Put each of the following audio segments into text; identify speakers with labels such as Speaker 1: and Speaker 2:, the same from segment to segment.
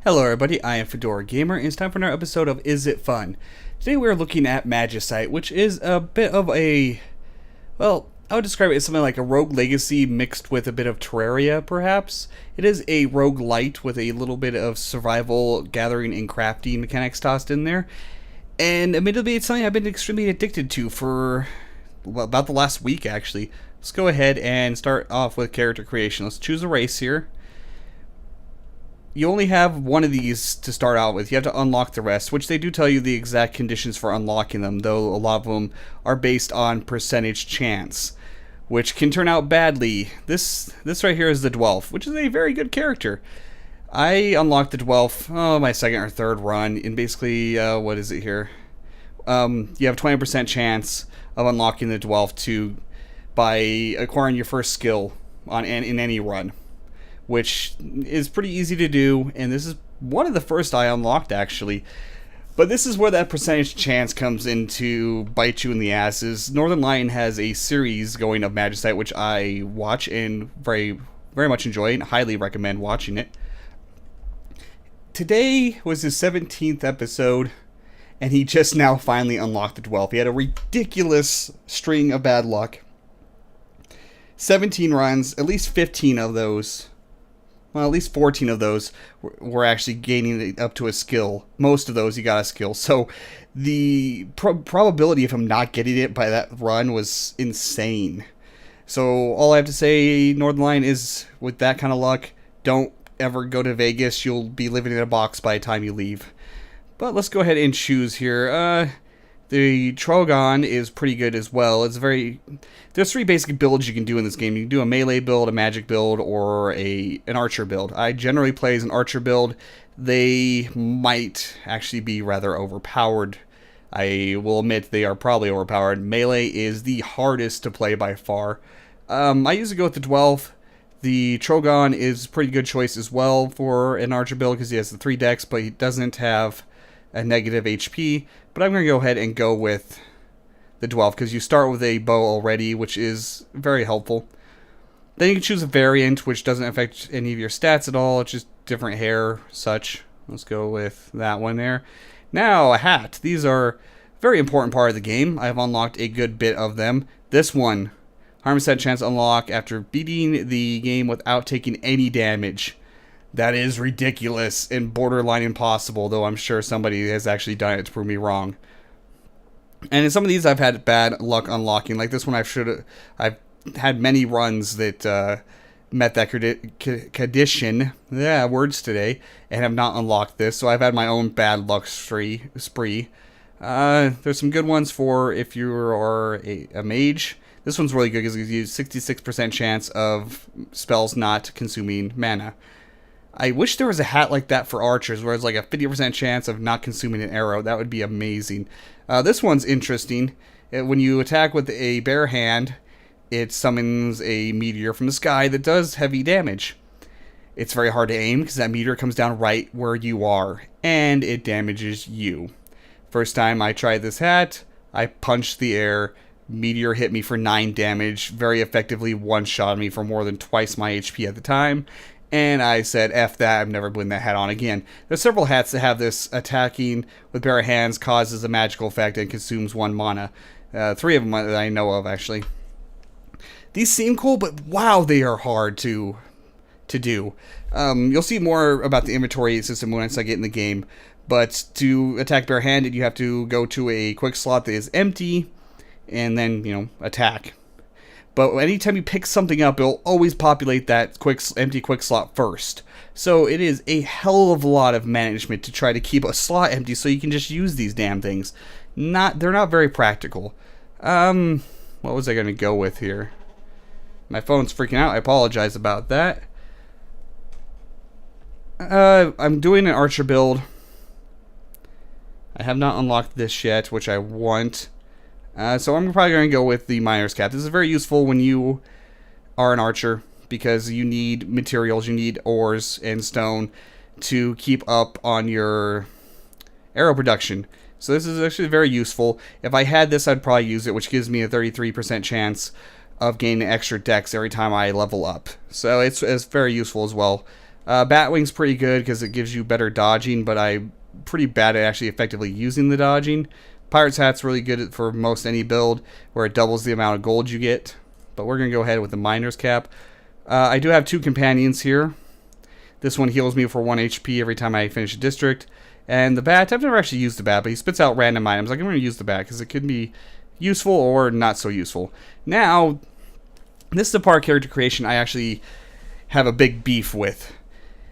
Speaker 1: Hello everybody, I am Fedora Gamer, and it's time for another episode of Is It Fun? Today we're looking at Magicite, which is a bit of a, well, I would describe it as something like a Rogue Legacy mixed with a bit of Terraria, perhaps. It is a Roguelite with a little bit of survival, gathering, and crafting mechanics tossed in there. And admittedly, it's something I've been extremely addicted to for, well, about the last week, actually. Let's go ahead and start off with character creation. Let's choose a race here. You only have one of these to start out with. You have to unlock the rest, which they do tell you the exact conditions for unlocking them, though a lot of them are based on percentage chance, which can turn out badly. This right here is the Dwelf, which is a very good character. I unlocked the Dwelf, my second or third run, and basically, what is it here? You have 20% chance of unlocking the Dwelf by acquiring your first skill in any run, which is pretty easy to do, and this is one of the first I unlocked, actually. But this is where that percentage chance comes in to bite you in the asses. Northern Lion has a series going of Magicite, which I watch and very, very much enjoy, and highly recommend watching it. Today was his 17th episode, and he just now finally unlocked the Dwelf. He had a ridiculous string of bad luck. 17 runs, at least 15 of those. Well, at least 14 of those were actually gaining up to a skill. Most of those, he got a skill. So the probability of him not getting it by that run was insane. So all I have to say, Northern Lion, is with that kind of luck, don't ever go to Vegas. You'll be living in a box by the time you leave. But let's go ahead and choose here. The Trogon is pretty good as well. There's three basic builds you can do in this game. You can do a melee build, a magic build, or an archer build. I generally play as an archer build. They might actually be rather overpowered. I will admit they are probably overpowered. Melee is the hardest to play by far. I usually go with the Dwelf. The Trogon is a pretty good choice as well for an archer build because he has the 3 decks, but he doesn't have a negative HP. But I'm going to go ahead and go with the Dwelf because you start with a bow already, which is very helpful. Then you can choose a variant, which doesn't affect any of your stats at all. It's just different hair, such. Let's go with that one there. Now, a hat. These are a very important part of the game. I've unlocked a good bit of them. This one, 100% chance to unlock after beating the game without taking any damage. That is ridiculous and borderline impossible, though I'm sure somebody has actually done it to prove me wrong. And in some of these I've had bad luck unlocking. Like this one I've had many runs that met that condition. Yeah, words today. And have not unlocked this, so I've had my own bad luck spree. There's some good ones for if you are a mage. This one's really good because it gives you 66% chance of spells not consuming mana. I wish there was a hat like that for archers, where it's like a 50% chance of not consuming an arrow. That would be amazing. This one's interesting. When you attack with a bare hand, it summons a meteor from the sky that does heavy damage. It's very hard to aim because that meteor comes down right where you are, and it damages you. First time I tried this hat, I punched the air. Meteor hit me for 9 damage, very effectively one-shot me for more than twice my HP at the time. And I said, F that, I'm never putting that hat on again. There's several hats that have this attacking with bare hands causes a magical effect and consumes 1 mana. 3 of them that I know of, actually. These seem cool, but wow, they are hard to do. You'll see more about the inventory system once I get in the game. But to attack barehanded, you have to go to a quick slot that is empty, and then, attack. But anytime you pick something up, it'll always populate that empty quick slot first. So it is a hell of a lot of management to try to keep a slot empty so you can just use these damn things. They're not very practical. What was I going to go with here? My phone's freaking out. I apologize about that. I'm doing an archer build. I have not unlocked this yet, which I want. So I'm probably going to go with the Miner's Cap. This is very useful when you are an archer because you need materials, you need ores and stone to keep up on your arrow production. So this is actually very useful. If I had this, I'd probably use it, which gives me a 33% chance of gaining extra dex every time I level up. So it's very useful as well. Batwing's pretty good because it gives you better dodging, but I'm pretty bad at actually effectively using the dodging. Pirate's Hat's really good for most any build, where it doubles the amount of gold you get. But we're going to go ahead with the Miner's Cap. I do have 2 companions here. This one heals me for 1 HP every time I finish a district. And the bat, I've never actually used the bat, but he spits out random items. Like, I'm going to use the bat because it could be useful or not so useful. Now, this is the part of character creation I actually have a big beef with.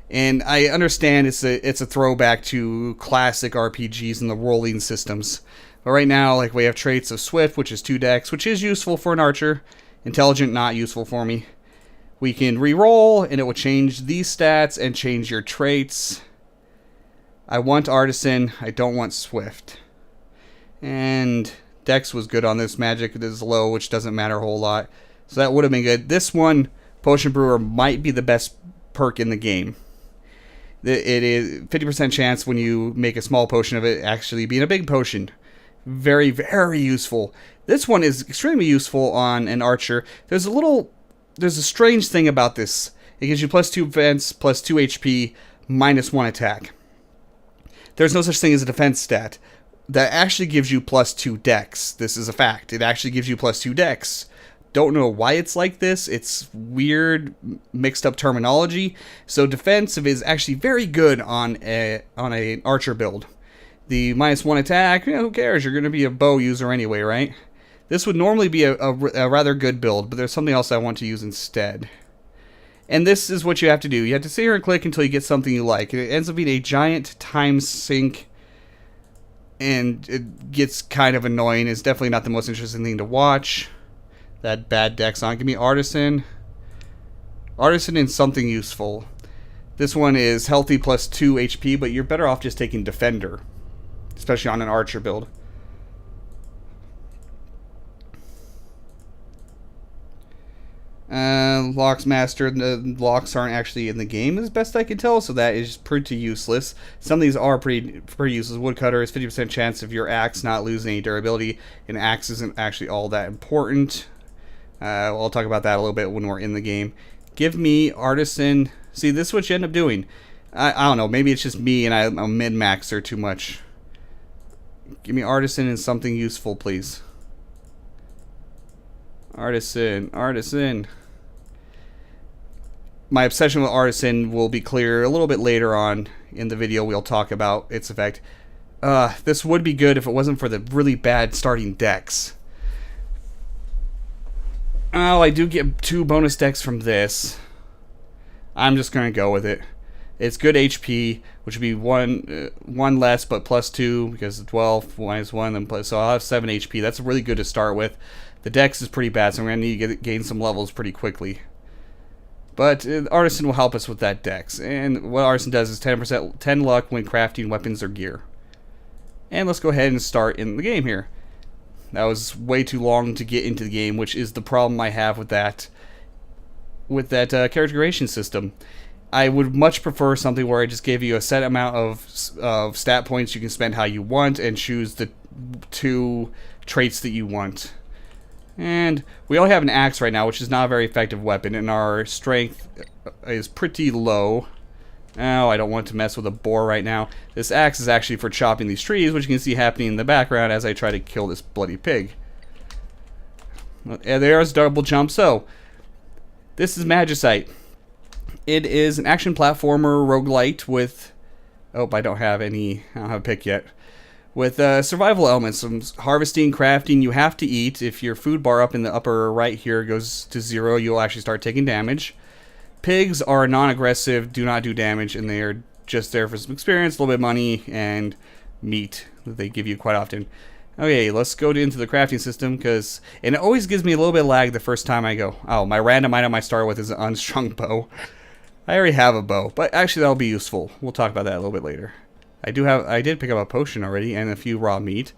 Speaker 1: And I understand it's a throwback to classic RPGs and the rolling systems. But right now, like, we have traits of Swift, which is 2 dex, which is useful for an archer. Intelligent, not useful for me. We can re-roll, and it will change these stats and change your traits. I want Artisan. I don't want Swift. And Dex was good on this. Magic is low, which doesn't matter a whole lot. So that would have been good. This one, Potion Brewer, might be the best perk in the game. It is 50% chance when you make a small potion of it actually being a big potion. Very, very useful. This one is extremely useful on an archer. There's a strange thing about this. It gives you +2 defense, +2 HP, -1 attack. There's no such thing as a defense stat. That actually gives you +2 dex. This is a fact. It actually gives you +2 dex. Don't know why it's like this. It's weird, mixed up terminology. So defensive is actually very good on an archer build. The -1 attack, who cares? You're going to be a bow user anyway, right? This would normally be a rather good build, but there's something else I want to use instead. And this is what you have to do. You have to sit here and click until you get something you like. It ends up being a giant time sink, and it gets kind of annoying. It's definitely not the most interesting thing to watch. That bad dex on. Give me Artisan. Artisan and something useful. This one is healthy +2 HP, but you're better off just taking Defender, especially on an archer build. Locks Master, the locks aren't actually in the game as best I can tell, so that is pretty useless. Some of these are pretty useless. Woodcutter is 50% chance of your axe not losing any durability, and axe isn't actually all that important. I'll talk about that a little bit when we're in the game. Give me Artisan. See, this is what you end up doing. I don't know, maybe it's just me and I'm a min-maxer too much. Give me Artisan and something useful, please. Artisan, Artisan. My obsession with Artisan will be clear a little bit later on in the video. We'll talk about its effect. This would be good if it wasn't for the really bad starting decks. Oh, I do get 2 bonus decks from this. I'm just going to go with it. It's good HP, which would be one less, but +2 because of 12 -1, then plus, so I'll have 7 HP. That's really good to start with. The dex is pretty bad, so I'm going to need to gain some levels pretty quickly. But Artisan will help us with that dex. And what Artisan does is 10 luck when crafting weapons or gear. And let's go ahead and start in the game here. That was way too long to get into the game, which is the problem I have with that character creation system. I would much prefer something where I just gave you a set amount of stat points you can spend how you want and choose the 2 traits that you want. And we only have an axe right now, which is not a very effective weapon, and our strength is pretty low. Oh, I don't want to mess with a boar right now. This axe is actually for chopping these trees, which you can see happening in the background as I try to kill this bloody pig. And there's double jump. So, this is Magicite. It is an action platformer roguelite with... Oh, I don't have a pick yet. With survival elements, some harvesting, crafting. You have to eat. If your food bar up in the upper right here goes to 0, you'll actually start taking damage. Pigs are non-aggressive, do not do damage, and they are just there for some experience, a little bit of money, and meat that they give you quite often. Okay, let's go into the crafting system, and it always gives me a little bit of lag the first time I go. Oh, my random item I start with is an unstrung bow. I already have a bow, but actually that'll be useful. We'll talk about that a little bit later. I did pick up a potion already and a few raw meat.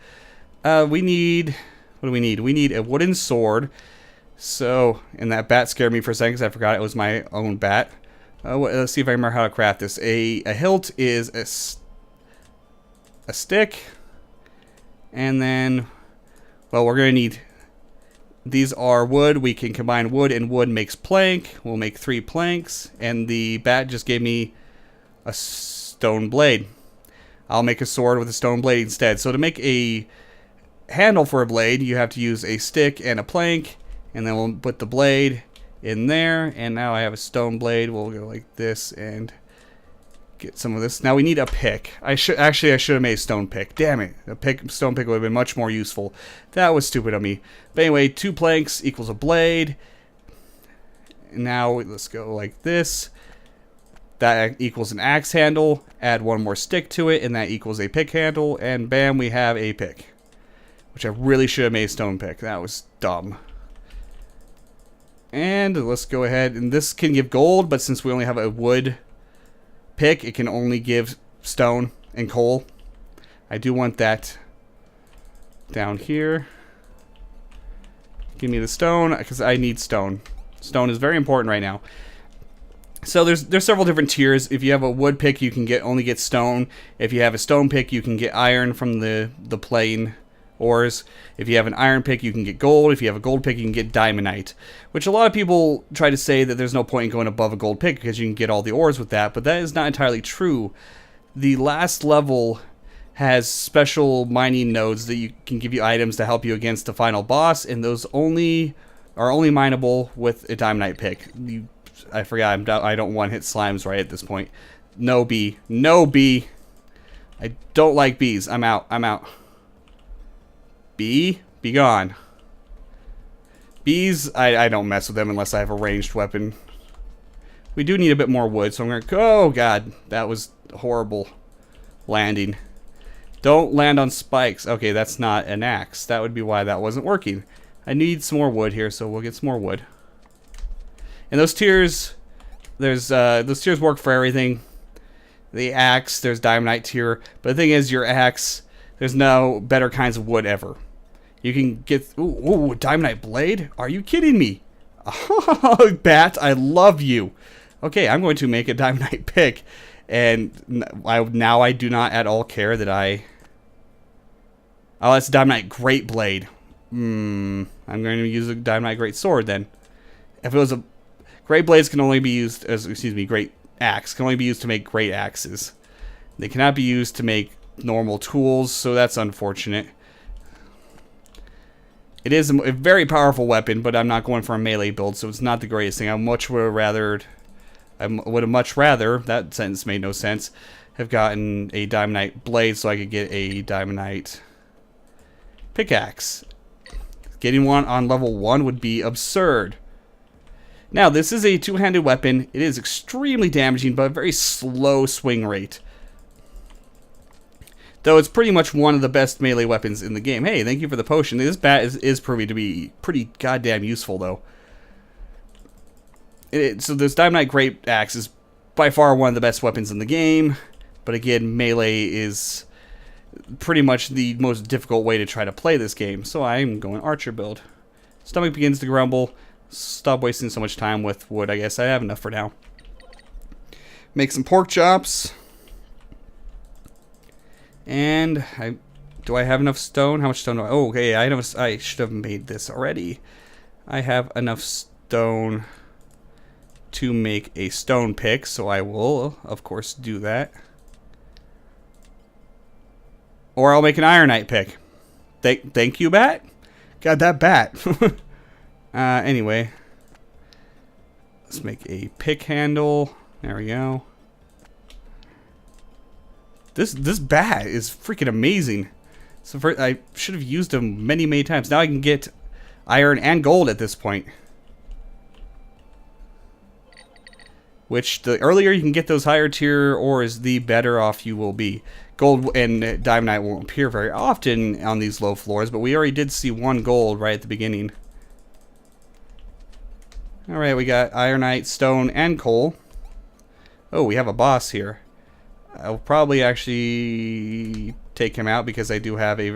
Speaker 1: We need, what do we need? We need a wooden sword. So, and that bat scared me for a second because I forgot it was my own bat. Let's see if I remember how to craft this. A hilt is a stick. And then, well, we're going to need, these are wood. We can combine wood, and wood makes plank. We'll make 3 planks. And the bat just gave me a stone blade. I'll make a sword with a stone blade instead. So to make a handle for a blade, you have to use a stick and a plank. And then we'll put the blade in there. And now I have a stone blade. We'll go like this and get some of this. Now we need a pick. I should have made a stone pick. Damn it. Stone pick would have been much more useful. That was stupid of me. But anyway, 2 planks equals a blade. Now let's go like this. That equals an axe handle. Add 1 more stick to it, and that equals a pick handle. And bam, we have a pick. Which I really should have made a stone pick. That was dumb. And let's go ahead. And this can give gold, but since we only have a wood pick, it can only give stone and coal. I do want that down here. Give me the stone, because I need stone. Stone is very important right now. So there's several different tiers. If you have a wood pick, you can only get stone. If you have a stone pick, you can get iron from the plain ores. If you have an iron pick, you can get gold. If you have a gold pick, you can get diamondite. Which a lot of people try to say that there's no point in going above a gold pick because you can get all the ores with that, but that is not entirely true. The last level has special mining nodes that can give you items to help you against the final boss, and those are only mineable with a diamondite pick. I forgot, I don't one-hit slimes right at this point. No bee. No bee. I don't like bees. I'm out. I'm out. Bee? Be gone. Bees, I don't mess with them unless I have a ranged weapon. We do need a bit more wood, so I'm going to go. Oh, God. That was horrible landing. Don't land on spikes. Okay, that's not an axe. That would be why that wasn't working. I need some more wood here, so we'll get some more wood. And those tiers, those tiers work for everything. The axe, there's diamondite tier, but the thing is, your axe, there's no better kinds of wood ever. You can get ooh, diamondite blade. Are you kidding me? Oh, bat, I love you. Okay, I'm going to make a diamondite pick, and now I do not at all care that I. Oh, that's a diamondite great blade. I'm going to use a diamondite great sword then. If it was a great blades can only be used as, great axe can only be used to make great axes. They cannot be used to make normal tools, so that's unfortunate. It is a very powerful weapon, but I'm not going for a melee build, so it's not the greatest thing. I would have much rather, that sentence made no sense, have gotten a diamondite blade so I could get a diamondite pickaxe. Getting one on level 1 would be absurd. Now, this is a two-handed weapon. It is extremely damaging, but a very slow swing rate. Though it's pretty much one of the best melee weapons in the game. Hey, thank you for the potion. This bat is proving to be pretty goddamn useful, though. So this Diamondite Great Axe is by far one of the best weapons in the game. But again, melee is pretty much the most difficult way to try to play this game. So I'm going Archer build. Stomach begins to grumble. Stop wasting so much time with wood. I guess I have enough for now. Make some pork chops. And do I have enough stone? How much stone do I? Oh, okay. I should have made this already. I have enough stone to make a stone pick, so I will, of course, do that. Or I'll make an ironite pick. Thank you, bat. Got that bat. Anyway, let's make a pick handle. There we go. This bat is freaking amazing. So I should have used him many times. Now I can get iron and gold at this point. Which, the earlier you can get those higher tier ores, the better off you will be. Gold and diamondite won't appear very often on these low floors, but we already did see one gold right at the beginning. Alright, we got ironite, stone, and coal. Oh, we have a boss here. I'll probably actually take him out because I do have a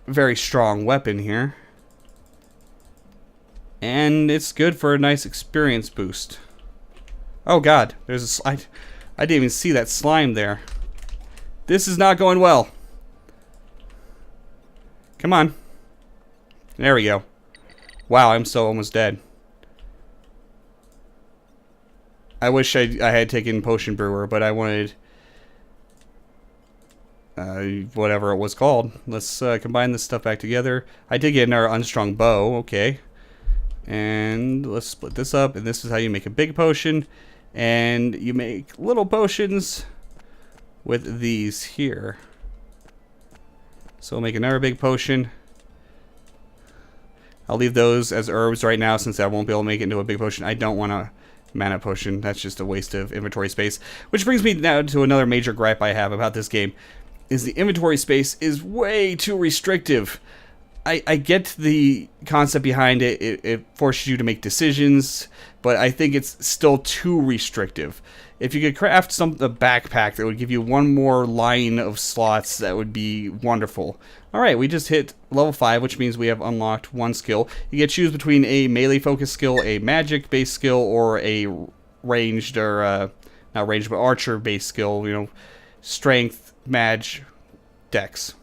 Speaker 1: very strong weapon here. And it's good for a nice experience boost. Oh god, there's a slide. I didn't even see that slime there. This is not going well. Come on. There we go. Wow, I'm so almost dead. I wish I had taken Potion Brewer, but I wanted whatever it was called. Let's combine this stuff back together. I did get another unstrung bow, okay. And let's split this up, and this is how you make a big potion. And you make little potions with these here. So we'll make another big potion. I'll leave those as herbs right now since I won't be able to make it into a big potion. I don't want a mana potion. That's just a waste of inventory space. Which brings me now to another major gripe I have about this game. Is the inventory space is way too restrictive. I get the concept behind it. It forces you to make decisions, but I think it's still too restrictive. If you could craft a backpack that would give you one more line of slots, that would be wonderful. Alright, we just hit level 5, which means we have unlocked one skill. You get to choose between a melee-focused skill, a magic-based skill, or a ranged, or, not ranged, but archer-based skill, you know, strength, mage, dex.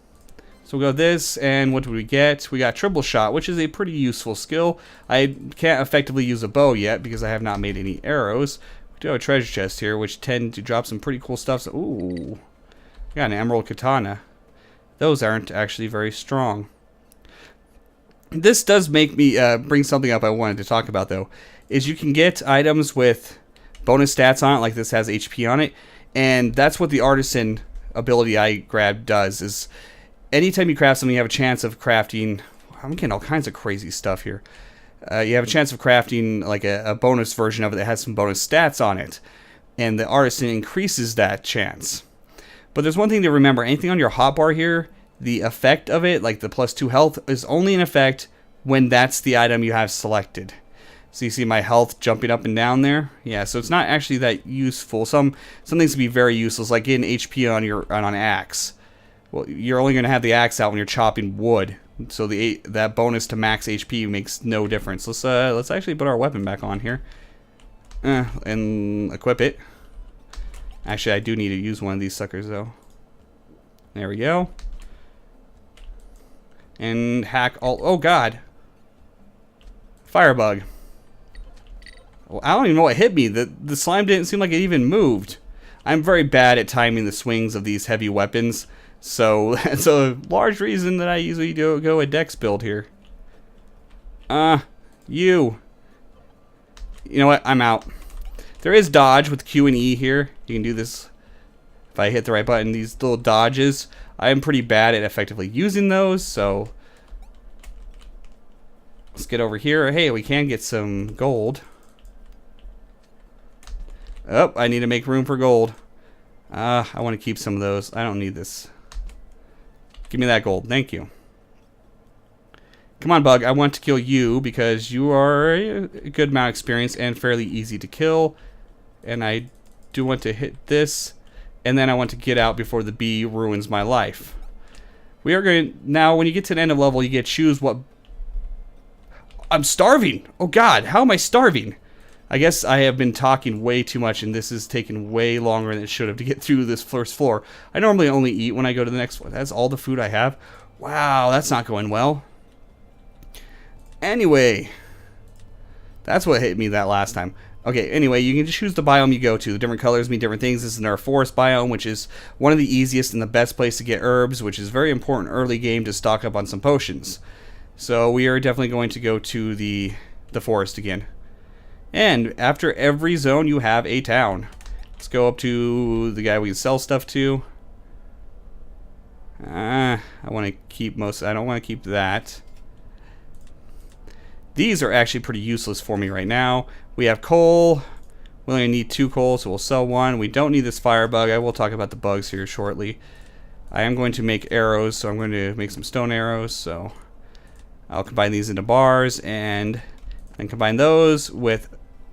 Speaker 1: So we'll go this, and what do we get? We got triple shot, which is a pretty useful skill. I can't effectively use a bow yet, because I have not made any arrows. We do have a treasure chest here, which tend to drop some pretty cool stuff. So, ooh, we got an emerald katana. Those aren't actually very strong. This does make me bring something up I wanted to talk about, though. Is you can get items with bonus stats on it, like this has HP on it. And that's what the artisan ability I grabbed does, is anytime you craft something, you have a chance of crafting... I'm getting all kinds of crazy stuff here. You have a chance of crafting like a bonus version of it that has some bonus stats on it. And the artisan increases that chance. But there's one thing to remember. Anything on your hotbar here, the effect of it, like the +2 health, is only in effect when that's the item you have selected. So you see my health jumping up and down there? Yeah, so it's not actually that useful. Some things can be very useless, like getting HP on an axe. Well, you're only going to have the axe out when you're chopping wood. So that bonus to max HP makes no difference. Let's actually put our weapon back on here. And equip it. Actually, I do need to use one of these suckers, though. There we go. And hack all... Oh, God. Firebug. Well, I don't even know what hit me. The slime didn't seem like it even moved. I'm very bad at timing the swings of these heavy weapons. So, that's a large reason that I usually go a dex build here. You. You know what? I'm out. There is dodge with Q and E here. You can do this if I hit the right button. These little dodges. I am pretty bad at effectively using those, so... Let's get over here. Hey, we can get some gold. Oh, I need to make room for gold. I want to keep some of those. I don't need this. Give me that gold. Thank you. Come on, bug. I want to kill you because you are a good amount of experience and fairly easy to kill. And I do want to hit this. And then I want to get out before the bee ruins my life. We are going to... Now, when you get to the end of level, you get to choose what... I'm starving! Oh, God. How am I starving? I guess I have been talking way too much, and this has taken way longer than it should have to get through this first floor. I normally only eat when I go to the next one. That's all the food I have. Wow, that's not going well. Anyway, that's what hit me that last time. Okay, anyway, you can just choose the biome you go to. The different colors mean different things. This is our forest biome, which is one of the easiest and the best place to get herbs, which is very important early game to stock up on some potions. So we are definitely going to go to the forest again. And after every zone, you have a town. Let's go up to the guy we can sell stuff to. I want to keep most... I don't want to keep that. These are actually pretty useless for me right now. We have coal. We only need 2 coal, so we'll sell 1. We don't need this firebug. I will talk about the bugs here shortly. I am going to make arrows, so I'm going to make some stone arrows. So I'll combine these into bars and combine those with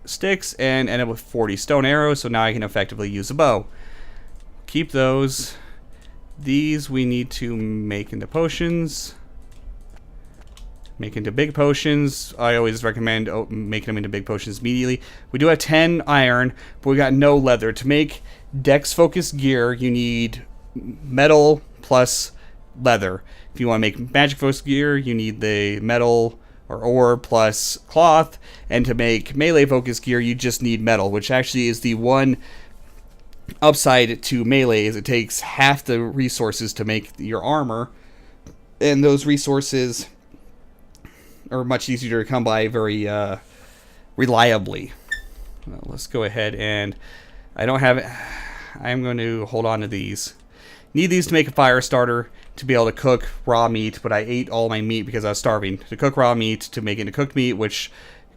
Speaker 1: sticks and end up with 40 stone arrows. So now I can effectively use a bow. Keep those. These we need to make into potions. Make into big potions. I always recommend making them into big potions immediately. We do have 10 iron, but we got no leather. To make dex focused gear, you need metal plus leather. If you want to make magic focus gear, you need the metal or ore plus cloth, and to make melee focus gear, you just need metal, which actually is the one upside to melee, is it takes half the resources to make your armor, and those resources are much easier to come by very reliably. Well, let's go ahead and I'm going to hold on to these. Need these to make a fire starter to be able to cook raw meat, but I ate all my meat because I was starving. To cook raw meat, to make it into cooked meat, which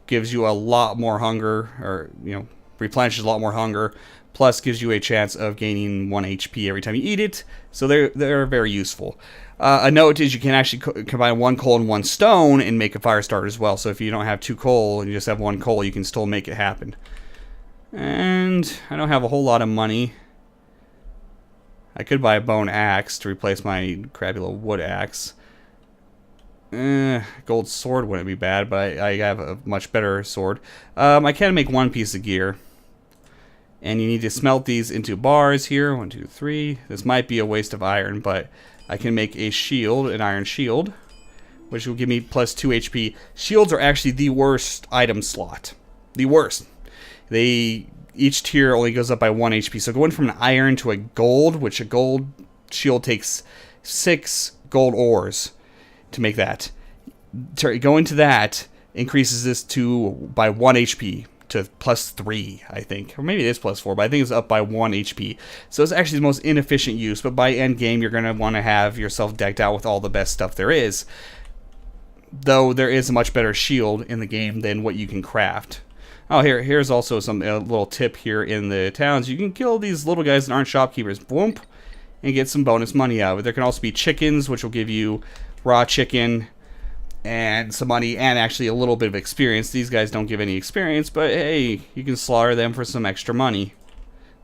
Speaker 1: gives you a lot more hunger, or, you know, replenishes a lot more hunger, plus gives you a chance of gaining 1 HP every time you eat it, so they're very useful. A note is you can actually combine 1 coal and 1 stone and make a fire starter as well, so if you don't have 2 coal and you just have 1 coal, you can still make it happen. And I don't have a whole lot of money. I could buy a bone axe to replace my crappy little wood axe. Gold sword wouldn't be bad, but I have a much better sword. I can make 1 piece of gear. And you need to smelt these into bars here. 1, 2, 3. This might be a waste of iron, but I can make a shield, an iron shield, which will give me plus 2 HP. Shields are actually the worst item slot. The worst. Each tier only goes up by 1 HP. So going from an iron to a gold, which a gold shield takes 6 gold ores to make that. Going to that increases this by 1 HP to plus 3, I think. Or maybe it is plus 4, but I think it's up by 1 HP. So it's actually the most inefficient use, but by end game, you're going to want to have yourself decked out with all the best stuff there is. Though there is a much better shield in the game than what you can craft. Oh, here's also a little tip here in the towns. You can kill these little guys that aren't shopkeepers, boom, and get some bonus money out of it. There can also be chickens, which will give you raw chicken and some money and actually a little bit of experience. These guys don't give any experience, but hey, you can slaughter them for some extra money.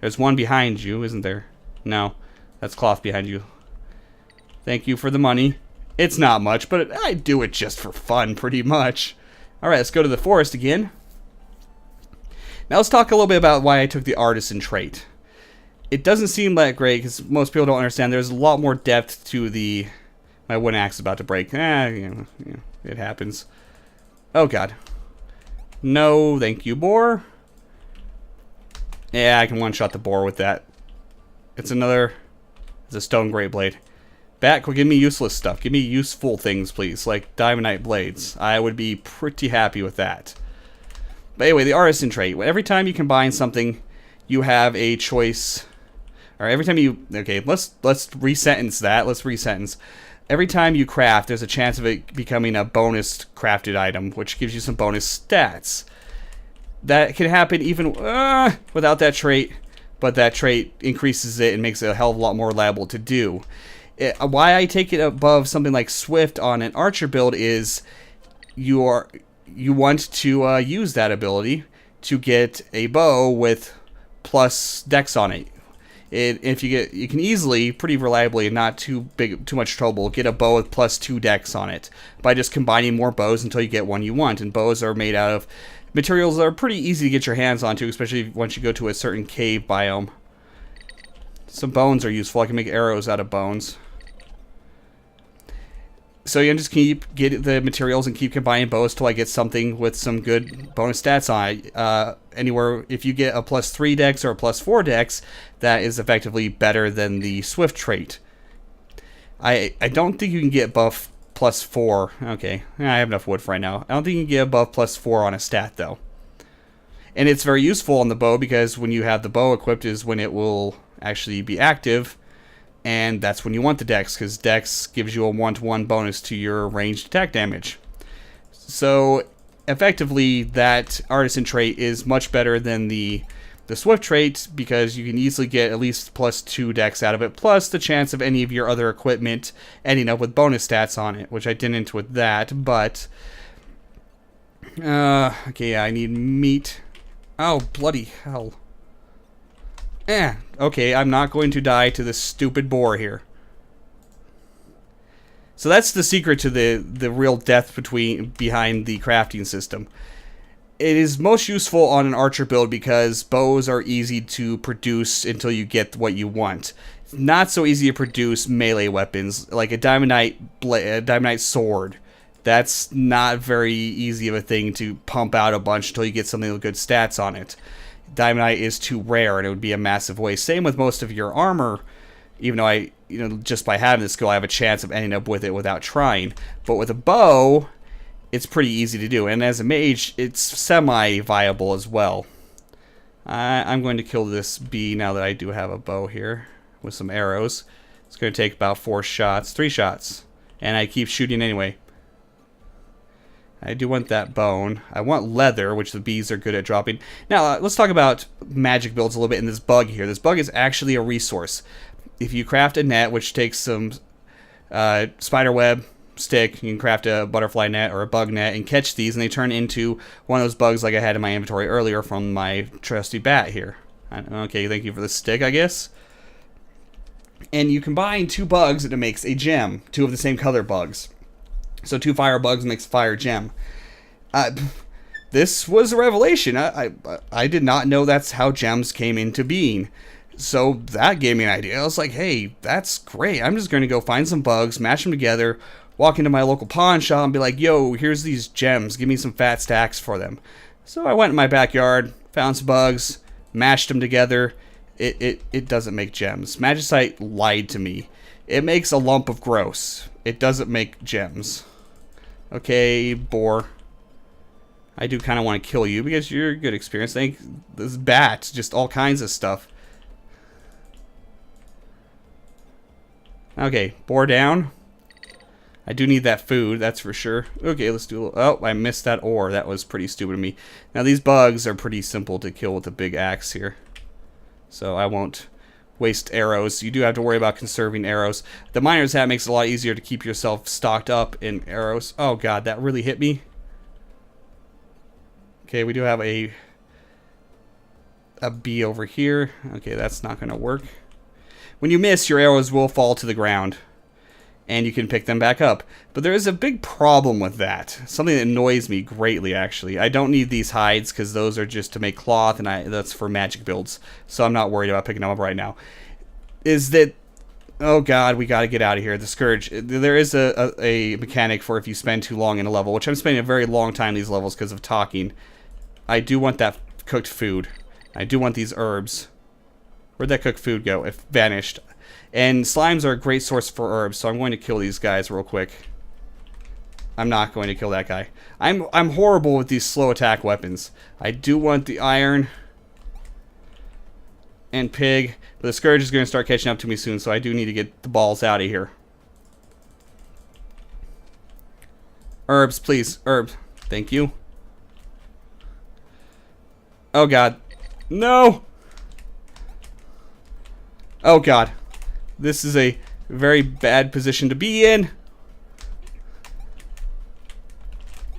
Speaker 1: There's one behind you, isn't there? No, that's cloth behind you. Thank you for the money. It's not much, but I do it just for fun, pretty much. Alright, let's go to the forest again. Now let's talk a little bit about why I took the artisan trait. It doesn't seem that great because most people don't understand. There's a lot more depth to my wooden axe is about to break. You know, it happens. Oh god. No, thank you, boar. Yeah, I can one-shot the boar with that. It's a stone great blade. Bat, give me useless stuff. Give me useful things, please, like diamondite blades. I would be pretty happy with that. But anyway, the artisan trait. Every time you combine something, you have a choice. Or every time you... Okay, let's resentence that. Let's resentence. Every time you craft, there's a chance of it becoming a bonus crafted item, which gives you some bonus stats. That can happen even without that trait, but that trait increases it and makes it a hell of a lot more reliable to do. Why I take it above something like Swift on an archer build is you want to use that ability to get a bow with plus dex on it. If you can easily, pretty reliably, and not too much trouble, get a bow with plus 2 dex on it by just combining more bows until you get one you want. And bows are made out of materials that are pretty easy to get your hands onto, especially once you go to a certain cave biome. Some bones are useful. I can make arrows out of bones. So you can just get the materials and keep combining bows till I get something with some good bonus stats on it. Anywhere, if you get a plus 3 dex or a plus 4 dex, that is effectively better than the Swift trait. I don't think you can get above plus 4. Okay, I have enough wood for right now. I don't think you can get above plus 4 on a stat, though. And it's very useful on the bow, because when you have the bow equipped is when it will actually be active. And that's when you want the dex, because dex gives you a 1-to-1 bonus to your ranged attack damage. So, effectively, that artisan trait is much better than the Swift trait, because you can easily get at least plus 2 dex out of it, plus the chance of any of your other equipment ending up with bonus stats on it, which I didn't with that, but... okay, I need meat. Oh, bloody hell. Okay, I'm not going to die to this stupid boar here. So that's the secret to the real death behind the crafting system. It is most useful on an archer build because bows are easy to produce until you get what you want. not so easy to produce melee weapons, like a Diamondite sword. That's not very easy of a thing to pump out a bunch until you get something with good stats on it. Diamondite is too rare, and it would be a massive waste. Same with most of your armor, even though just by having this skill, I have a chance of ending up with it without trying. But with a bow, it's pretty easy to do, and as a mage, it's semi-viable as well. I'm going to kill this bee now that I do have a bow here with some arrows. It's going to take about 3 shots, and I keep shooting anyway. I do want that bone. I want leather, which the bees are good at dropping. Now, let's talk about magic builds a little bit in this bug here. This bug is actually a resource. If you craft a net, which takes some spider web stick, you can craft a butterfly net or a bug net and catch these, and they turn into one of those bugs like I had in my inventory earlier from my trusty bat here. Okay, thank you for the stick, I guess. And you combine 2 bugs and it makes a gem. 2 of the same color bugs. So 2 fire bugs makes a fire gem. This was a revelation. I did not know that's how gems came into being. So that gave me an idea. I was like, hey, that's great. I'm just going to go find some bugs, mash them together, walk into my local pawn shop and be like, yo, here's these gems. Give me some fat stacks for them. So I went in my backyard, found some bugs, mashed them together. It doesn't make gems. Magicite lied to me. It makes a lump of gross. It doesn't make gems. Okay, boar. I do kind of want to kill you because you're a good experience. Thank this bat, just all kinds of stuff. Okay, boar down. I do need that food, that's for sure. Okay, let's do a little... Oh, I missed that ore. That was pretty stupid of me. Now, these bugs are pretty simple to kill with a big axe here. So I won't waste arrows. You do have to worry about conserving arrows. The miner's hat makes it a lot easier to keep yourself stocked up in arrows. Oh god, that really hit me. Okay, we do have a bee over here. Okay, that's not going to work. When you miss, your arrows will fall to the ground, and you can pick them back up. But there is a big problem with that. Something that annoys me greatly, actually. I don't need these hides, because those are just to make cloth, and that's for magic builds. So I'm not worried about picking them up right now. Is that... Oh god, we gotta get out of here. The Scourge. There is a mechanic for if you spend too long in a level, which I'm spending a very long time in these levels because of talking. I do want that cooked food. I do want these herbs. Where'd that cooked food go? It vanished. And slimes are a great source for herbs, so I'm going to kill these guys real quick. I'm not going to kill that guy. I'm horrible with these slow attack weapons. I do want the iron and pig, but the Scourge is going to start catching up to me soon, so I do need to get the balls out of here. Herbs, please. Herbs. Thank you. Oh god. No! Oh god. This is a very bad position to be in.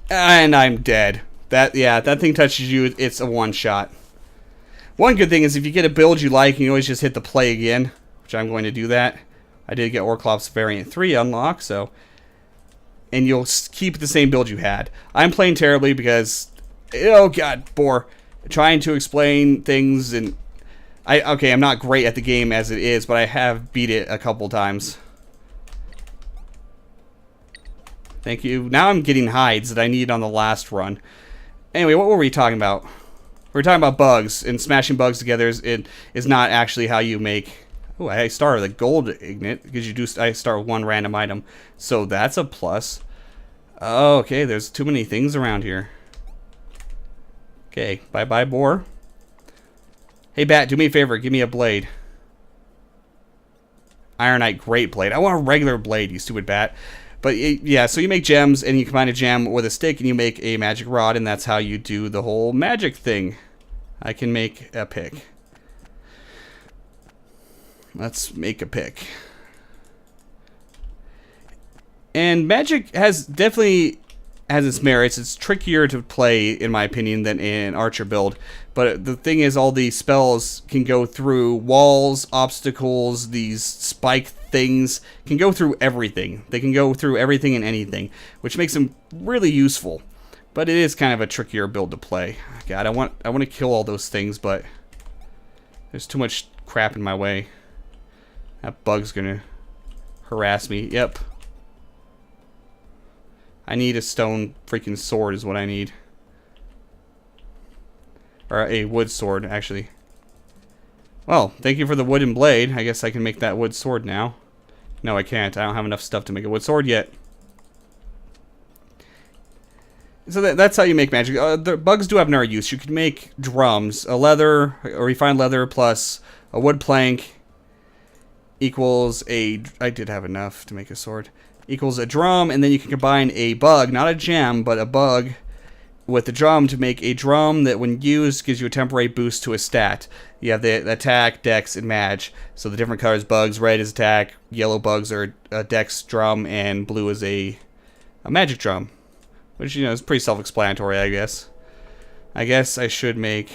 Speaker 1: And I'm dead. That thing touches you, it's a one-shot. One good thing is if you get a build you like, you can always just hit the play again, which I'm going to do that. I did get Orclops Variant 3 unlocked, so... And you'll keep the same build you had. I'm playing terribly because... Oh god, boar. Trying to explain things and... Okay, I'm not great at the game as it is, but I have beat it a couple times. Thank you. Now I'm getting hides that I need on the last run. Anyway, what were we talking about? We were talking about bugs, and smashing bugs together is not actually how you make... Oh, I start with a gold ignite, because I start with one random item. So that's a plus. Oh, okay, there's too many things around here. Okay, bye-bye, boar. Hey, bat, do me a favor. Give me a blade. Ironite, great blade. I want a regular blade, you stupid bat. But, yeah, so you make gems, and you combine a gem with a stick, and you make a magic rod, and that's how you do the whole magic thing. I can make a pick. Let's make a pick. And magic definitely has its merits. It's trickier to play, in my opinion, than in Archer build. But the thing is, all these spells can go through walls, obstacles, these spike things, can go through everything. They can go through everything and anything, which makes them really useful. But it is kind of a trickier build to play. God, I want to kill all those things, but there's too much crap in my way. That bug's gonna harass me. Yep. I need a stone freaking sword is what I need. Or a wood sword, actually. Well, thank you for the wooden blade. I guess I can make that wood sword now. No, I can't. I don't have enough stuff to make a wood sword yet. So that's how you make magic. The bugs do have another use. You can make drums. A leather, a refined leather plus a wood plank equals a... I did have enough to make a sword. Equals a drum, and then you can combine a bug, not a gem, but a bug with the drum to make a drum that when used gives you a temporary boost to a stat. You have the attack, dex, and mag. So the different colors, bugs, red is attack, yellow bugs are a dex drum, and blue is a magic drum. Which, you know, is pretty self-explanatory, I guess. I guess I should make...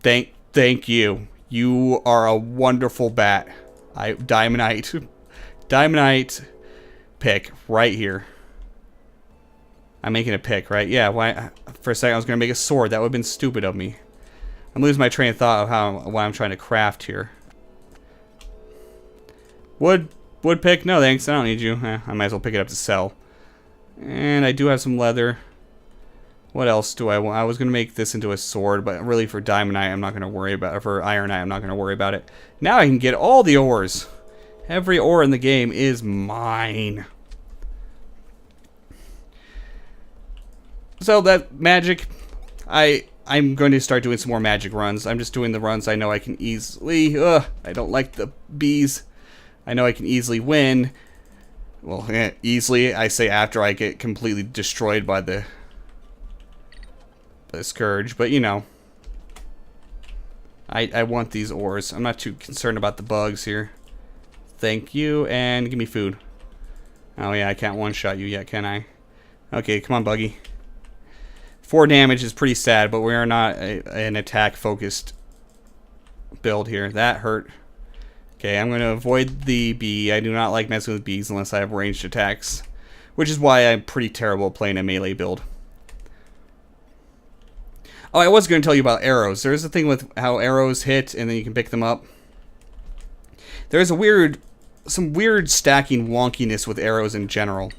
Speaker 1: Thank you. You are a wonderful bat. Diamondite. Diamondite pick right here. I'm making a pick, right? Yeah, why? For a second I was going to make a sword. That would have been stupid of me. I'm losing my train of thought of what I'm trying to craft here. Wood pick? No thanks, I don't need you. I might as well pick it up to sell. And I do have some leather. What else do I want? I was going to make this into a sword, but really for diamondite I'm not going to worry about it. For ironite I'm not going to worry about it. Now I can get all the ores. Every ore in the game is mine. So that magic, I'm going to start doing some more magic runs. I'm just doing the runs I know I can easily... I don't like the bees. I know I can easily win. Well, easily, I say after I get completely destroyed by the scourge. But, you know, I want these ores. I'm not too concerned about the bugs here. Thank you, and give me food. Oh, yeah, I can't one-shot you yet, can I? Okay, come on, Buggy. 4 damage is pretty sad, but we are not an attack-focused build here. That hurt. Okay, I'm going to avoid the bee. I do not like messing with bees unless I have ranged attacks. Which is why I'm pretty terrible at playing a melee build. Oh, I was going to tell you about arrows. There's a thing with how arrows hit and then you can pick them up. There's some weird stacking wonkiness with arrows in general.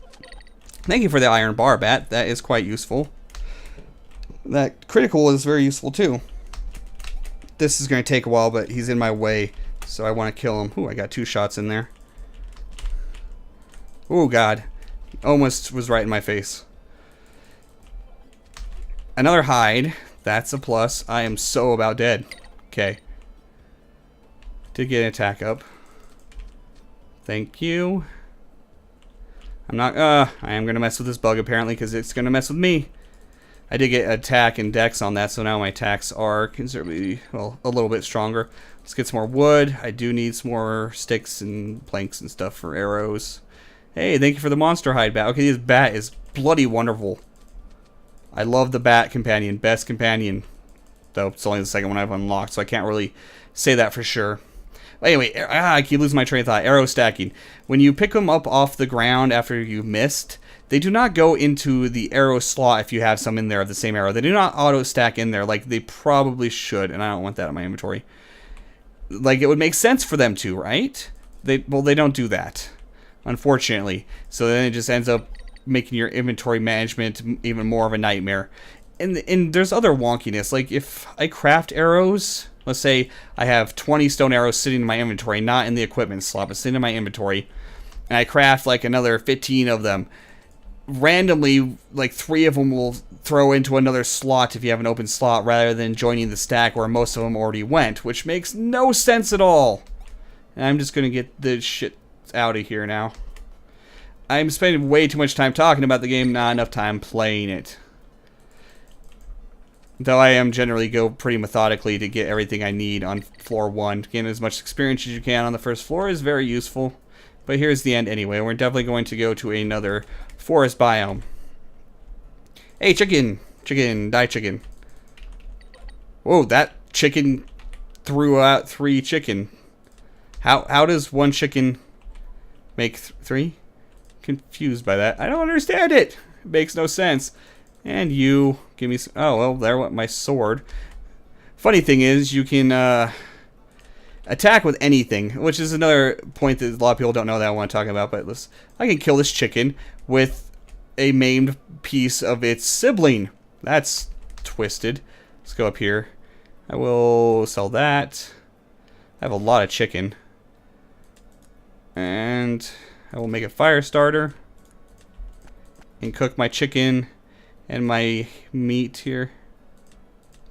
Speaker 1: Thank you for the iron bar, Bat. That is quite useful. That critical is very useful too. This is going to take a while, but he's in my way, so I want to kill him. Ooh, I got 2 shots in there. Oh God, almost was right in my face. Another hide. That's a plus. I am so about dead. Okay. Did get an attack up. Thank you. I'm not, I am going to mess with this bug apparently because it's going to mess with me. I did get attack and dex on that, so now my attacks are considerably, well, a little bit stronger. Let's get some more wood. I do need some more sticks and planks and stuff for arrows. Hey, thank you for the monster hide bat. Okay, this bat is bloody wonderful. I love the bat companion. Best companion. Though it's only the second one I've unlocked, so I can't really say that for sure. Anyway, I keep losing my train of thought. Arrow stacking. When you pick them up off the ground after you've missed, they do not go into the arrow slot if you have some in there of the same arrow. They do not auto stack in there like they probably should, and I don't want that in my inventory. Like, it would make sense for them to, right? Well, they don't do that, unfortunately. So then it just ends up making your inventory management even more of a nightmare. And there's other wonkiness. Like, if I craft arrows... Let's say I have 20 stone arrows sitting in my inventory, not in the equipment slot, but sitting in my inventory. And I craft like another 15 of them. Randomly, like 3 of them will throw into another slot if you have an open slot rather than joining the stack where most of them already went, which makes no sense at all. And I'm just going to get the shit out of here now. I'm spending way too much time talking about the game, not enough time playing it. Though I am generally go pretty methodically to get everything I need on floor 1. Getting as much experience as you can on the first floor is very useful. But here's the end anyway. We're definitely going to go to another forest biome. Hey, chicken! Chicken, die chicken. Whoa, that chicken threw out 3 chicken. How does 1 chicken make 3? Confused by that. I don't understand it! It makes no sense. And you, give me some, oh, well, there went my sword. Funny thing is, you can, attack with anything, which is another point that a lot of people don't know that I want to talk about. But I can kill this chicken with a maimed piece of its sibling. That's twisted. Let's go up here. I will sell that. I have a lot of chicken. And I will make a fire starter and cook my chicken and my meat here.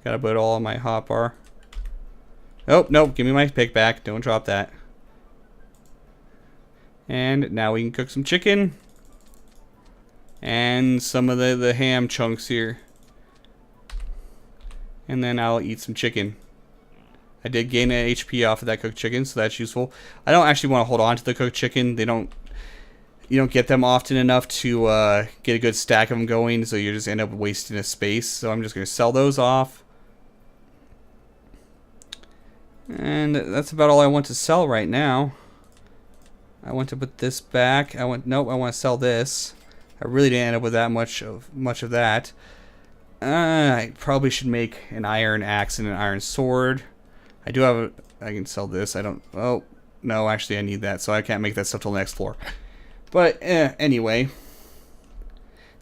Speaker 1: Gotta put it all in my hotbar. Oh, nope, give me my pick back. Don't drop that. And now we can cook some chicken. And some of the ham chunks here. And then I'll eat some chicken. I did gain an HP off of that cooked chicken, so that's useful. I don't actually want to hold on to the cooked chicken. You don't get them often enough to get a good stack of them going, so you just end up wasting a space. So I'm just going to sell those off. And that's about all I want to sell right now. I want to put this back. Nope, I want to sell this. I really didn't end up with that much of that. I probably should make an iron axe and an iron sword. I do have I can sell this. Oh, no, actually I need that, so I can't make that stuff till the next floor. But anyway,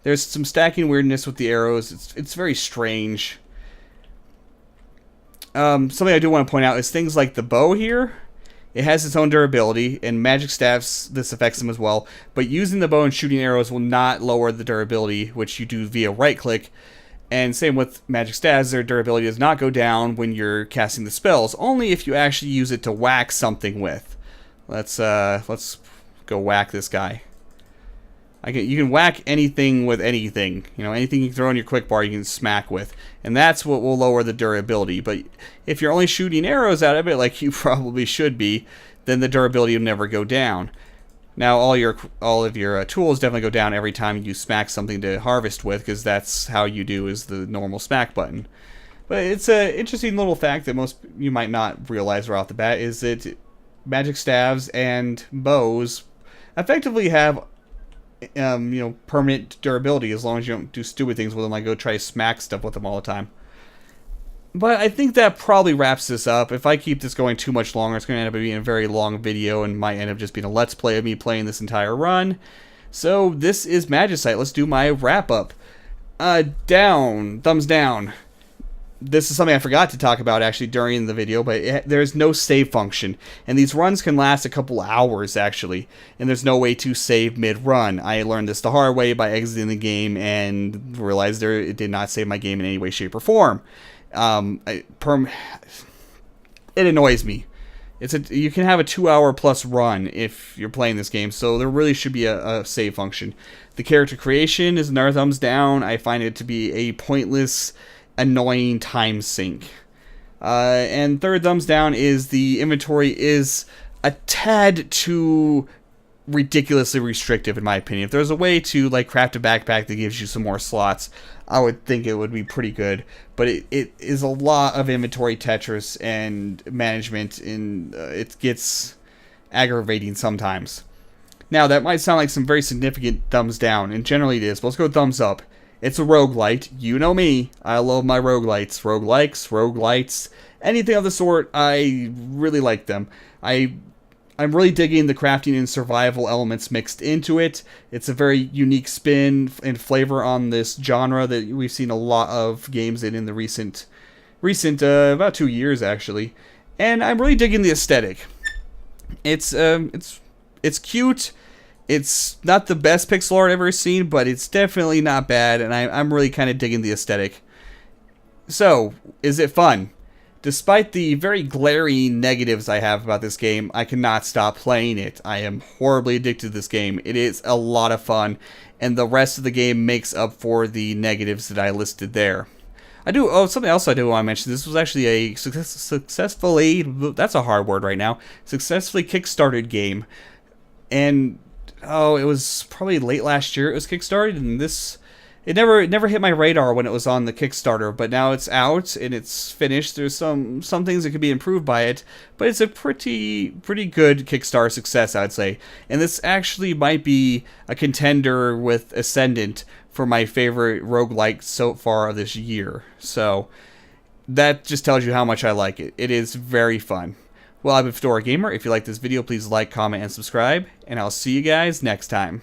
Speaker 1: there's some stacking weirdness with the arrows. It's very strange. Something I do want to point out is things like the bow here. It has its own durability, and magic staffs, this affects them as well. But using the bow and shooting arrows will not lower the durability, which you do via right click. And same with magic staves, their durability does not go down when you're casting the spells, only if you actually use it to whack something with. Let's go whack this guy. You can whack anything with anything. You know, anything you can throw in your quick bar, you can smack with. And that's what will lower the durability. But if you're only shooting arrows out of it, like you probably should be, then the durability will never go down. Now, all of your tools definitely go down every time you smack something to harvest with, because that's how you do is the normal smack button. But it's an interesting little fact that most you might not realize right off the bat, is that magic staves and bows effectively have permanent durability as long as you don't do stupid things with them, like go try to smack stuff with them all the time. But I think that probably wraps this up. If I keep this going too much longer, it's going to end up being a very long video and might end up just being a let's play of me playing this entire run. So this is Magicite. Let's do my wrap up. Thumbs down. This is something I forgot to talk about actually during the video, but there's no save function. And these runs can last a couple hours actually, and there's no way to save mid-run. I learned this the hard way by exiting the game and realized it did not save my game in any way, shape, or form. It annoys me. You can have a 2-hour plus run if you're playing this game, so there really should be a save function. The character creation is another thumbs down. I find it to be a pointless, annoying time sink. And third thumbs down is the inventory is a tad too ridiculously restrictive in my opinion. If there's a way to like craft a backpack that gives you some more slots, I would think it would be pretty good. But it is a lot of inventory Tetris and management, and it gets aggravating sometimes. Now that might sound like some very significant thumbs down, and generally it is, but let's go thumbs up. It's a roguelite. You know me. I love my roguelites. Roguelites, anything of the sort, I really like them. I'm really digging the crafting and survival elements mixed into it. It's a very unique spin and flavor on this genre that we've seen a lot of games in the recent about 2 years actually. And I'm really digging the aesthetic. It's cute. It's not the best pixel art I've ever seen, but it's definitely not bad, and I'm really kind of digging the aesthetic. So, is it fun? Despite the very glaring negatives I have about this game, I cannot stop playing it. I am horribly addicted to this game. It is a lot of fun, and the rest of the game makes up for the negatives that I listed there. Something else I do want to mention. This was actually a successfully, that's a hard word right now, successfully kickstarted game. And, it was probably late last year it was kickstarted, and it never hit my radar when it was on the Kickstarter, but now it's out and it's finished. There's some things that could be improved by it, but it's a pretty good Kickstarter success, I'd say. And this actually might be a contender with Ascendant for my favorite roguelike so far of this year. So that just tells you how much I like it. It is very fun. Well, I've been Fedora Gamer. If you like this video, please like, comment, and subscribe. And I'll see you guys next time.